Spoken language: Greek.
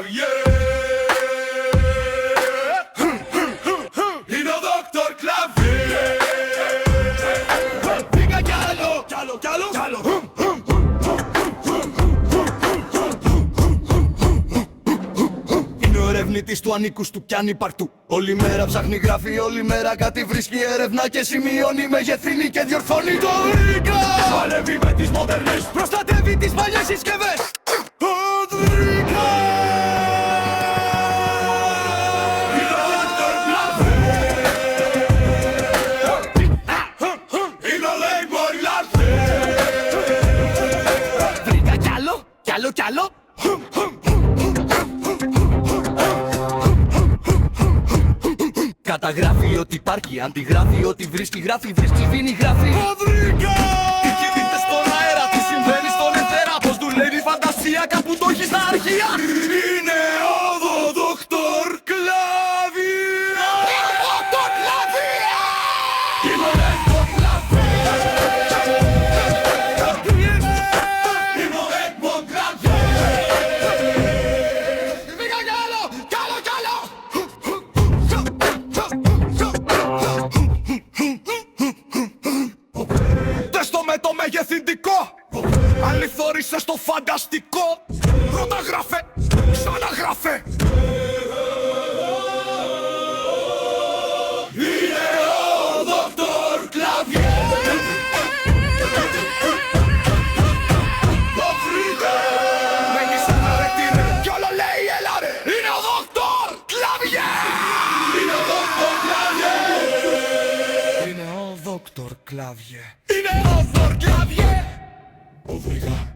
Κλαβιέ. Είναι ο Δόκτωρ Κλαβιέ. Πήγα κι άλλο, κι άλλο, κι άλλο, κι άλλο. Είναι ο ερευνητής του ανήκους του κι ανύπαρτου. Όλη μέρα ψάχνει, γράφει, όλη μέρα κάτι βρίσκει. Έρευνα και σημειώνει, μεγεθύνει και διορθώνει. Το βρήκα! Παλεύει με τις μοντέρνες, προστατεύει τις παλιές συσκευές. Το βρήκα! Είναι ο Δόκτωρ Κλαβιέ. Είναι ο Λέιμορ Λαρθέ. Βρήκα κι άλλο, κι άλλο, κι άλλο. Καταγράφει ό,τι υπάρχει, αντιγράφει ό,τι βρίσκει, γράφει, βρίσκει, βίνει, γράφει. Το βρήκα! Τι κινείται στον αέρα, τι συμβαίνει στον εθέρα, πώς δουλεύει η φαντασία, κάπου το έχει στα αρχεία. Είναι ο Δόκτωρ Κλαβιέ. Είναι ο Δόκτωρ Κλαβιέ. Είναι ο Δόκτωρ Κλαβιέ. Είναι ο Δόκτωρ Κλαβιέ. Βρήκα κι άλλο, κι άλλο, κι άλλο. Δες το με το μεγεθυντικό, αληθόρισε στο φανταστικό. Πρώτα γράφε, ξαναγράφε. Είναι ο Δόκτωρ Κλαβιέ. Το βρήκα. Μένει σαν να ρετήρε κι όλο λέει έλα ρε. Είναι ο Δόκτωρ Κλαβιέ. Είναι ο Δόκτωρ Κλαβιέ. Είναι ο Δόκτωρ Κλαβιέ. Είναι ο Δόκτωρ Κλαβιέ. Το βρήκα.